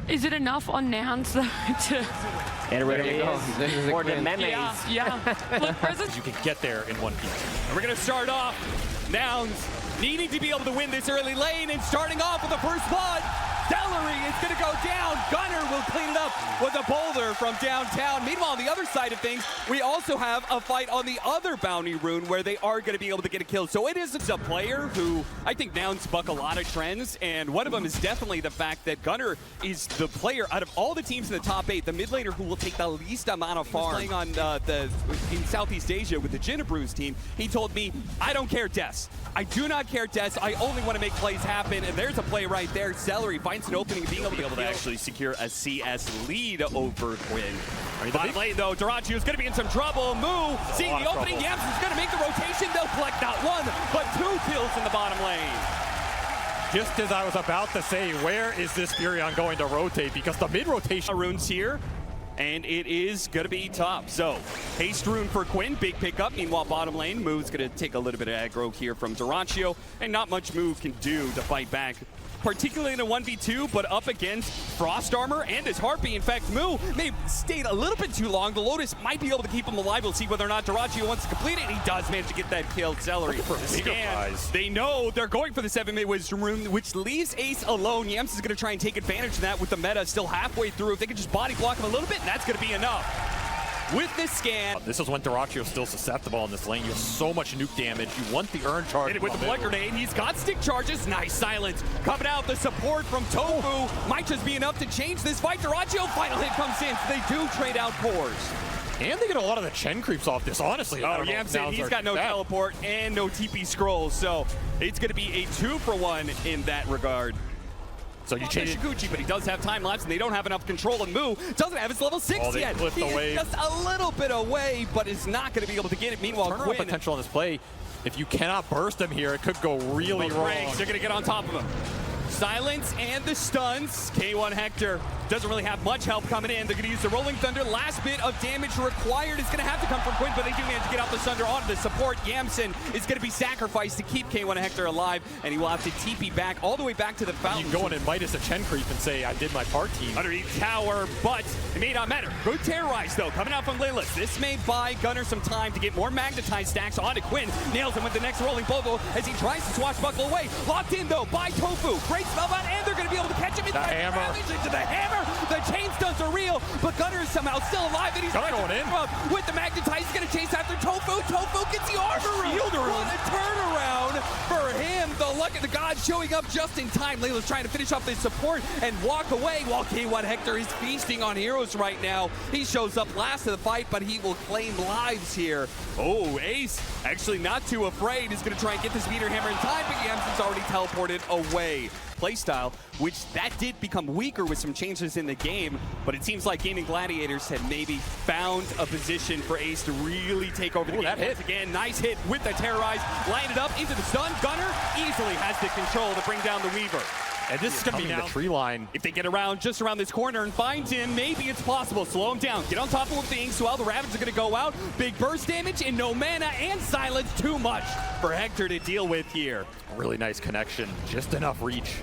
Is it enough on nouns though to? And there you go. Or the memes. Yeah. Flip presence. You can get there in one piece. And we're going to start off. Nouns needing to be able to win this early lane and starting off with the first blood. Celery is going to go down. Gunner will clean it up with a boulder from downtown. Meanwhile, on the other side of things, we also have a fight on the other bounty rune where they are going to be able to get a kill. So it is a player who I think Nouns buck a lot of trends, and one of them is definitely the fact that Gunner is the player out of all the teams in the top 8, the mid laner who will take the least amount of farm. Playing on in Southeast Asia with the Jinnabrews team, he told me, I don't care deaths. I do not care deaths. I only want to make plays happen, and there's a play right there. Celery finds an opening, being able to actually secure a CS lead over Quinn. Bottom lane, though, Duracchio's going to be in some trouble. Moo, seeing the opening, Yams is going to make the rotation. They'll collect not one, but 2 kills in the bottom lane. Just as I was about to say, where is this Furion going to rotate? Because the mid-rotation runes here, and it is going to be top. So, haste rune for Quinn, big pickup. Meanwhile, bottom lane, Moo's going to take a little bit of aggro here from Duracchio, and not much Moo can do to fight back, particularly in a 1v2, but up against Frost Armor and his Harpy. In fact, Moo may have stayed a little bit too long. The Lotus might be able to keep him alive. We'll see whether or not Duracchio wants to complete it, and he does manage to get that kill. Celery. They know they're going for the 7-minute Wisdom Rune, which leaves Ace alone. Yams is going to try and take advantage of that with the meta still halfway through. If they can just body block him a little bit, and that's going to be enough. With this scan. This is when Duracchio's still susceptible in this lane. You have so much nuke damage. You want the urn charge. Hit it with the blood grenade. He's got stick charges. Nice silence. Coming out, the support from Tofu might just be enough to change this fight. Duracchio final hit comes in. So they do trade out cores. And they get a lot of the Chen creeps off this, honestly. Oh, yeah, I'm saying he's got no teleport and no TP scrolls. So it's going to be a 2-for-1 in that regard. So you change Shikuchi, but he does have time lapse, and they don't have enough control. And Moo doesn't have his level 6 yet. He is just a little bit away, but is not going to be able to get it. Meanwhile, turnaround potential on this play. If you cannot burst him here, it could go really wrong. They're going to get on top of him. Silence and the stuns. K1 Hector doesn't really have much help coming in. They're going to use the Rolling Thunder. Last bit of damage required is going to have to come from Quinn, but they do manage to get out the Thunder onto the support. Yamson is going to be sacrificed to keep K1 Hector alive, and he will have to TP back all the way back to the fountain. You can go in and Midas a Chen creep and say, I did my part, team. Underneath tower, but it may not matter. Good terrorize, though, coming out from Lilith. This may buy Gunner some time to get more magnetized stacks onto Quinn. Nails him with the next rolling bobo as he tries to swashbuckle away. Locked in, though, by Tofu. Great spellbound, and they're going to be able to catch him the hammer. Into the hammer. The chain stuns are real, but Gunner is somehow still alive, and he's going in. With the magnetize, he's going to chase after Tofu. Tofu gets the armor rune. What a turnaround for him. The luck of the gods showing up just in time. Layla's trying to finish up his support and walk away while K1 Hector is feasting on heroes right now. He shows up last of the fight, but he will claim lives here. Oh, Ace, actually not too afraid, is going to try and get this meter hammer in time, but Yamson's already teleported away. Playstyle, which that did become weaker with some changes in the game, but it seems like Gaming Gladiators had maybe found a position for Ace to really take over the game. That hit. Once again, nice hit with the terrorize, line it up into the stun. Gunner easily has the control to bring down the Weaver. And this is going to be the tree line. If they get around, just around this corner and find him, maybe it's possible. Slow him down. Get on top of things while the Ravage are going to go out. Big burst damage and no mana and silence. Too much for Hector to deal with here. Really nice connection. Just enough reach.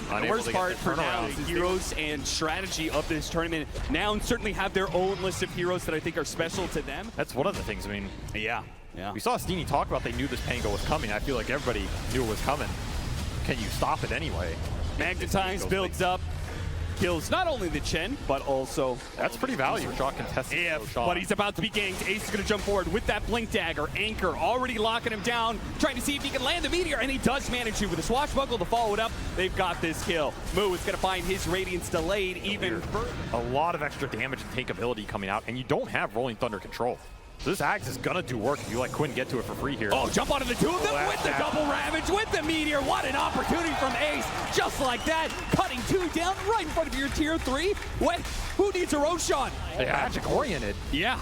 The worst part for now is heroes and strategy of this tournament. Nouns certainly have their own list of heroes that I think are special to them. That's one of the things, I mean. Yeah. We saw Steenie talk about they knew this Pango was coming. I feel like everybody knew it was coming. Can you stop it anyway? Magnetize builds up, kills not only the Chen, but also... That's pretty valuable. Shot contested. But he's about to be ganked. Ace is going to jump forward with that Blink Dagger. Anchor already locking him down, trying to see if he can land the Meteor, and he does manage to with a swashbuckle to follow it up. They've got this kill. Moo is going to find his Radiance delayed even further. A lot of extra damage and tank ability coming out, and you don't have Rolling Thunder control. So this Axe is going to do work if you let Quinn get to it for free here. Oh, jump onto the 2 of them with the double Ravage, with the Meteor. What an opportunity from Ace. Just like that, cutting 2 down right in front of your tier 3. What? Who needs a Roshan? Magic oriented. Yeah.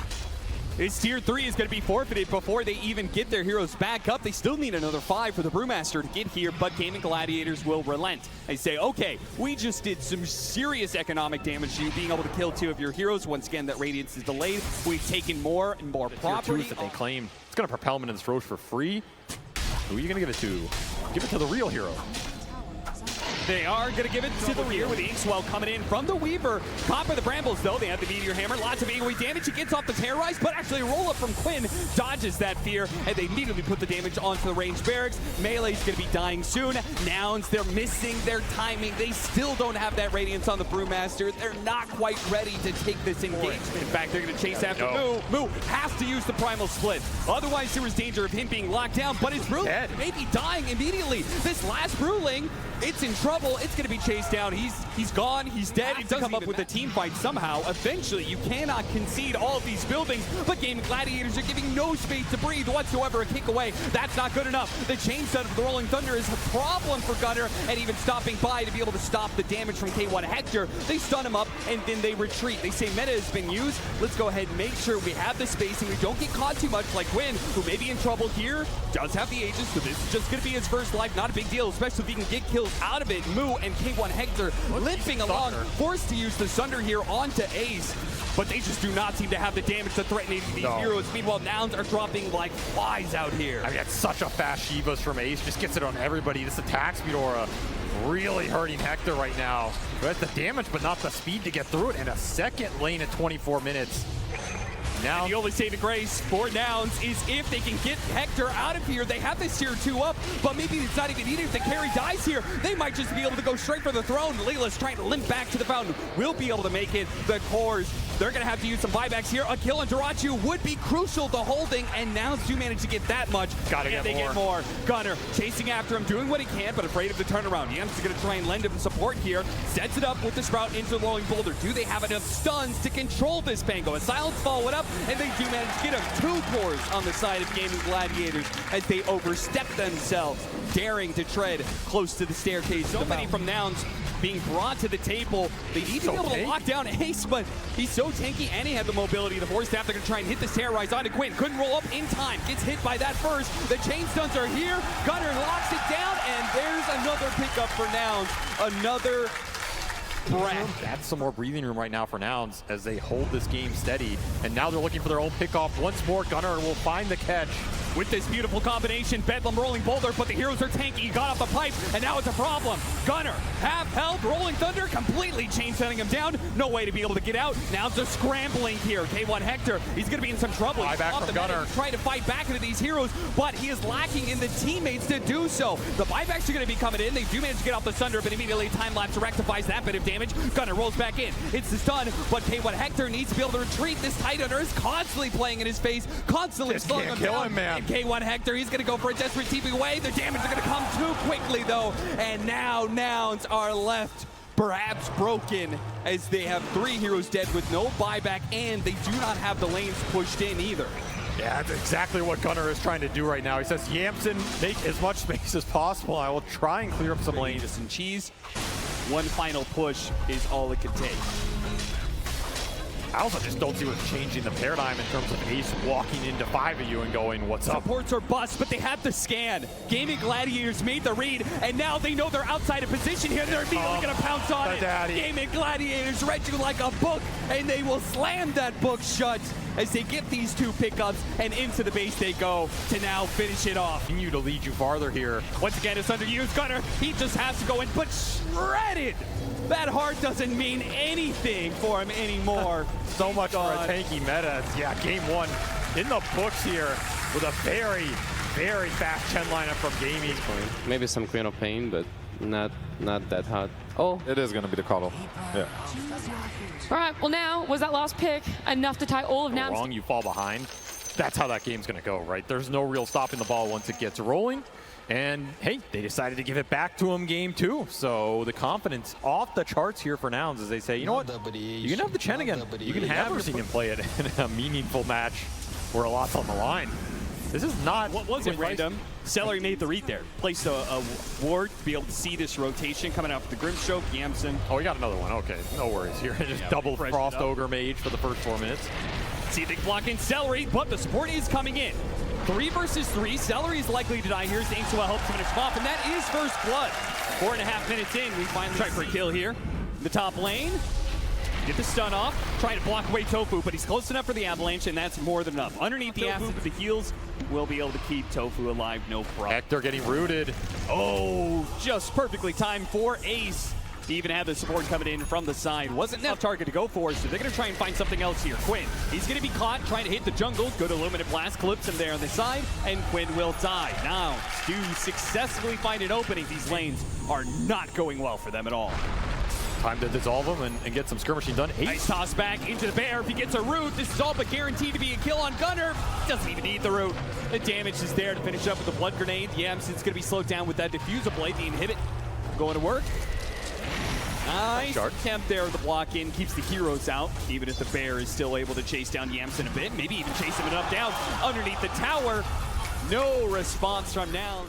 His tier 3 is going to be forfeited before they even get their heroes back up. They still need another 5 for the Brewmaster to get here, but Gaming Gladiators will relent. They say, okay, we just did some serious economic damage to you, being able to kill 2 of your heroes. Once again, that Radiance is delayed. We've taken more and more property. That they claim. It's going to propel them into this Roche for free. Who are you going to give it to? Give it to the real hero. They are going to give it to the rear with Inkswell coming in from the Weaver. Caught by the Brambles, though. They have the Meteor Hammer. Lots of AoE damage. He gets off the Terrorize, but actually a roll-up from Quinn dodges that fear, and they immediately put the damage onto the ranged barracks. Melee's going to be dying soon. Nouns, they're missing their timing. They still don't have that Radiance on the Brewmaster. They're not quite ready to take this engagement. In fact, they're going to chase after Moo. Moo has to use the Primal Split. Otherwise, there was danger of him being locked down, but his Brewling may be dying immediately. This last Brewling, it's in trouble. It's going to be chased down. He's gone. He's dead. It doesn't come up with a team fight somehow. Eventually, you cannot concede all of these buildings, but Gaming Gladiators are giving no space to breathe whatsoever. A kick away. That's not good enough. The chain set of the Rolling Thunder is a problem for Gunner, and even stopping by to be able to stop the damage from K1 Hector. They stun him up, and then they retreat. They say meta has been used. Let's go ahead and make sure we have the spacing. We don't get caught too much, like Quinn, who may be in trouble here. Does have the Aegis, so this is just going to be his first life. Not a big deal, especially if he can get kills out of it. Moo and K1 Hector limping along, forced to use the Sunder here onto Ace, but they just do not seem to have the damage to threaten any of these heroes. Meanwhile, Nouns are dropping like flies out here. I mean, that's such a fast Shivas from Ace. Just gets it on everybody. This attack speed aura really hurting Hector right now. But the damage, but not the speed to get through it. And a second lane at 24 minutes. Now, the only saving grace for Nouns is if they can get Hector out of here. They have this tier 2 up, but maybe it's not even needed. If the carry dies here, they might just be able to go straight for the throne. Leela's trying to limp back to the fountain. Will be able to make it. The cores, they're going to have to use some buybacks here. A kill on Jirachu would be crucial to holding, and Nouns do manage to get that much. Get more. Gunner chasing after him, doing what he can, but afraid of the turnaround. Yams is going to try and lend him support here. Sets it up with the Sprout into the rolling boulder. Do they have enough stuns to control this Pango? A silence fall went up, and they do manage to get him 2 cores on the side of Gaming Gladiators as they overstep themselves, daring to tread close to the staircase. So many from Nouns being brought to the table. They need to be able to lock down Ace, but he's so tanky and he had the mobility. The Force Staff, they're going to try and hit this Terrorize onto Quinn. Couldn't roll up in time. Gets hit by that first. The chain stuns are here. Gunner locks it down, and there's another pickup for Nouns. Another breath. That's some more breathing room right now for Nouns as they hold this game steady. And now they're looking for their own pickoff once more. Gunner will find the catch. With this beautiful combination, Bedlam rolling boulder, but the heroes are tanky. He got off the pipe, and now it's a problem. Gunner, half health, Rolling Thunder, completely chain setting him down. No way to be able to get out. Now they're scrambling here. K1 Hector, he's going to be in some trouble. He's back from Gunner. Trying to fight back into these heroes, but he is lacking in the teammates to do so. The buybacks are going to be coming in. They do manage to get off the Sunder, but immediately time-lapse rectifies that bit of damage. Gunner rolls back in. It's the stun, but K1 Hector needs to be able to retreat. This Tidehunter is constantly playing in his face, constantly slowing him down. And K1 Hector, he's going to go for a desperate TP away. The damage is going to come too quickly, though. And now Nouns are left perhaps broken as they have 3 heroes dead with no buyback, and they do not have the lanes pushed in either. Yeah, that's exactly what Gunner is trying to do right now. He says, Yamson, make as much space as possible. I will try and clear up some lanes. Just some cheese. One final push is all it can take. I also just don't see what's changing the paradigm in terms of Ace walking into 5 of you and going, what's up? Supports are bust, but they have the scan. Gaming Gladiators made the read, and now they know they're outside of position here. They're immediately going to pounce on it. Gaming Gladiators read you like a book, and they will slam that book shut as they get these 2 pickups, and into the base they go to now finish it off. Continue to lead you farther here. Once again, it's underused. Gunner, he just has to go in, but shredded. That heart doesn't mean anything for him anymore. So much for a tanky meta. Yeah, game 1 in the books here with a very, very fast 10 lineup from Gaming. Maybe some Queen of Pain, but not that hot. Oh, it is going to be the cuddle. Yeah. All right, well now, was that last pick enough to tie all of Nouns? Wrong, you fall behind. That's how that game's going to go, right? There's no real stopping the ball once it gets rolling. And hey, they decided to give it back to him game 2. So the confidence off the charts here for Nouns as they say, you know what, you can have the Chen again. You can have seen him play it in a meaningful match where a lot's on the line. This is not... What was it, random? Celery made the read there. Placed a ward to be able to see this rotation coming out for the Grimstroke, Yamson. Oh, we got another one. Okay, no worries here. Just double Frost Ogre Mage for the first 4 minutes. See if they can block in Celery, but the support is coming in. 3 versus 3. Celery is likely to die here as Inkswell helps finish off, and that is first blood. 4.5 minutes in, we finally try for a kill here. The top lane. get the stun off, trying to block away Tofu, but he's close enough for the avalanche, and that's more than enough. Underneath the Tofu with the heals, will be able to keep Tofu alive, no problem. Hector getting rooted. Oh, just perfectly timed for Ace. He even had the support coming in from the side. Wasn't enough target to go for, so they're going to try and find something else here. Quinn, he's going to be caught trying to hit the jungle. Good Illuminate Blast, clips him there on the side, and Quinn will die. Now, Stu successfully find an opening. These lanes are not going well for them at all. Time to dissolve him and get some skirmishing done. Nice toss back into the bear. If he gets a root, this is all but guaranteed to be a kill on Gunner. Doesn't even need the root. The damage is there to finish up with the blood grenade. Yamsen's going to be slowed down with that diffuser blade. The inhibit going to work. Nice attempt there with the block in. Keeps the heroes out, even if the bear is still able to chase down Yamsen a bit. Maybe even chase him enough down underneath the tower. No response from now.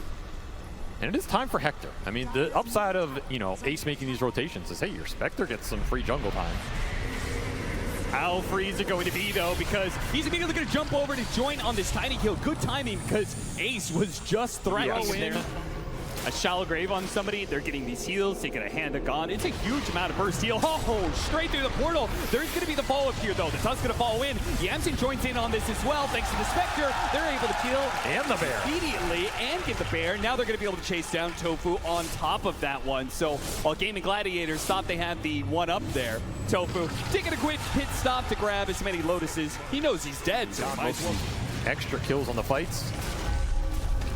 And it is time for Hector. I mean, the upside of, Ace making these rotations is, hey, your Spectre gets some free jungle time. How free is it going to be, though? Because he's immediately going to jump over to join on this tiny kill. Good timing, because Ace was just threatening there. A shallow grave on somebody. They're getting these heals. They get a hand of God. It's a huge amount of burst heal. Oh, straight through the portal. There's going to be the follow-up here, though. The Tusk's going to fall in. Yamsen joins in on this as well. Thanks to the Spectre, they're able to kill and the bear immediately and get the bear. Now they're going to be able to chase down Tofu on top of that one. So while Gaming Gladiators thought they had the one up there, Tofu taking a quick pit stop to grab as many Lotuses. He knows he's dead, so might as well. Extra kills on the fights.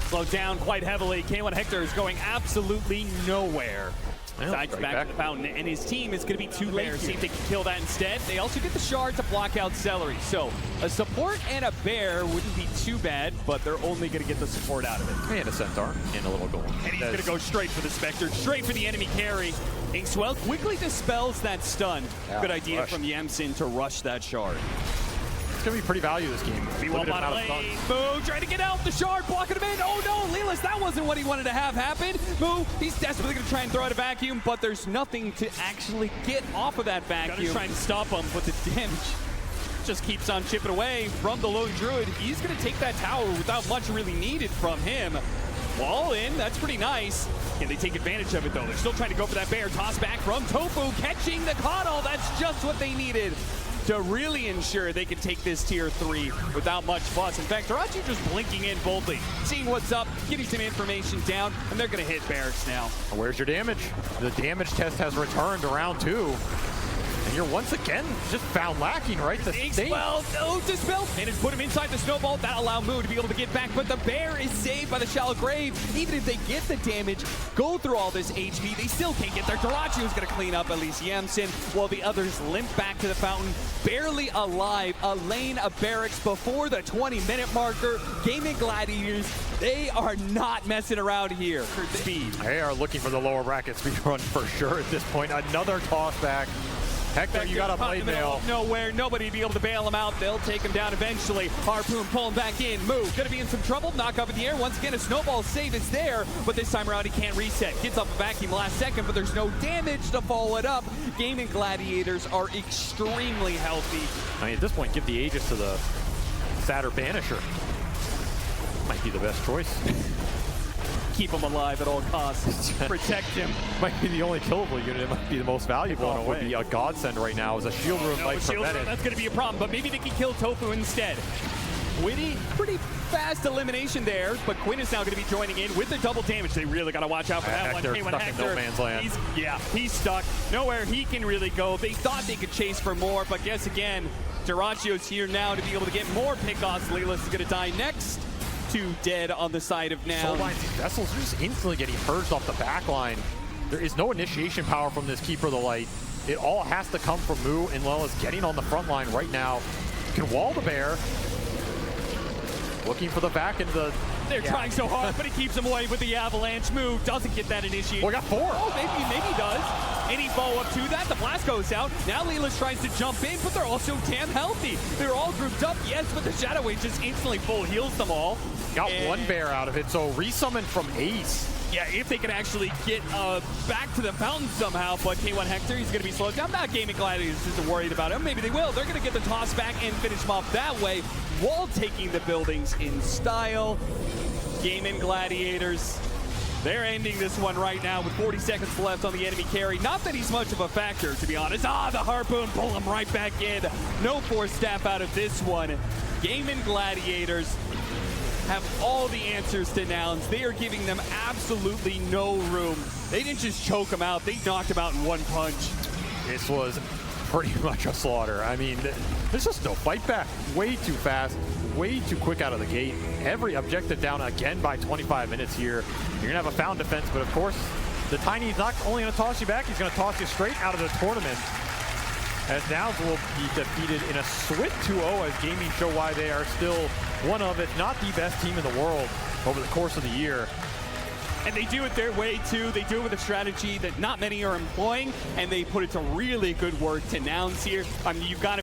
Slowed down quite heavily. K1 Hector is going absolutely nowhere. Sides back to the fountain, and his team is going to be too late. See if they can kill that instead. They also get the shard to block out Celery. So a support and a bear wouldn't be too bad, but they're only going to get the support out of it. And a centaur and a little gold. And he's going to go straight for the Spectre, straight for the enemy carry. Inkswell quickly dispels that stun. Good idea from Yamsen to rush that shard. It's going to be pretty value this game. B1 bottom lane. Moo trying to get out the shard, blocking him in. Oh no, Lelis, that wasn't what he wanted to have happen. Moo, he's desperately going to try and throw out a vacuum, but there's nothing to actually get off of that vacuum. Trying to stop him, but the damage just keeps on chipping away from the lone druid. He's going to take that tower without much really needed from him. Wall in, that's pretty nice. Can they take advantage of it though? They're still trying to go for that bear. Toss back from Tofu, catching the coddle. That's just what they needed to really ensure they can take this tier 3 without much fuss. In fact, Tarachi just blinking in boldly, seeing what's up, getting some information down, and they're going to hit barracks now. Where's your damage? The damage test has returned to round 2. And you're once again just found lacking, right? The state. Well, no, dispelled. And it's put him inside the snowball. That allowed Moo to be able to get back, but the bear is saved by the shallow grave. Even if they get the damage, go through all this HP, they still can't get there. Tarachi is going to clean up at least Yamsen, while the others limp back to the fountain, barely alive. A lane of barracks before the 20-minute marker. Gaming Gladiators, they are not messing around here. Speed. They are looking for the lower bracket speed run for sure at this point. Another toss back. Hector, you got a blade mail. Nowhere, nobody be able to bail him out. They'll take him down eventually. Harpoon pulling back in. Moo gonna be in some trouble. Knock up in the air. Once again, a snowball save is there, but this time around he can't reset. Gets off a vacuum last second, but there's no damage to follow it up. Gaming Gladiators are extremely healthy. I mean, at this point, give the Aegis to the Satyr Banisher. Might be the best choice. Keep him alive at all costs. Protect him. Might be the only killable unit. It might be the most valuable. It would be a godsend right now as a shield room might prevent it. That's going to be a problem, but maybe they can kill Tofu instead. Witty, pretty fast elimination there, but Quinn is now going to be joining in with the double damage. They really got to watch out for that one. Hector stuck in no man's land. He's stuck. Nowhere he can really go. They thought they could chase for more, but guess again, Duracio's here now to be able to get more pickoffs. Lelis is going to die next. 2 dead on the side of now. These vessels are just instantly getting purged off the back line. There is no initiation power from this Keeper of the Light. It all has to come from Moo, and Lelis getting on the front line right now. Can wall the bear. Looking for the back and the... They're trying so hard, but he keeps him away with the avalanche. Moo doesn't get that initiated. Well, we got 4. Oh, maybe he does. Any follow-up to that? The blast goes out. Now Leela's tries to jump in, but they're also damn healthy. They're all grouped up, yes, but the Shadow Wave just instantly full heals them all. Got 1 bear out of it, so resummon from Ace. Yeah, if they can actually get back to the fountain somehow, but K1 Hector, he's going to be slowed down. Not Gaming Gladiators isn't worried about him. Maybe they will. They're going to get the toss back and finish him off that way, while taking the buildings in style. Gaming Gladiators, They're ending this one right now with 40 seconds left on the enemy carry. Not that he's much of a factor, to be honest. Ah, the harpoon, pull him right back in. No force staff out of this one. Game and Gladiators have all the answers to nouns. They are giving them absolutely no room. They didn't just choke them out, they knocked them out in one punch. This was pretty much a slaughter. I mean, there's just no fight back. Way too fast, way too quick out of the gate. Every objective down again by 25 minutes here. You're gonna have a found defense, but of course, the Tiny's not only gonna toss you back, he's gonna toss you straight out of the tournament. As Nouns will be defeated in a swift 2-0 as gaming show why they are still one of, if not the best team in the world over the course of the year. And they do it their way too. They do it with a strategy that not many are employing, and they put it to really good work to Nouns here. I mean, you've got to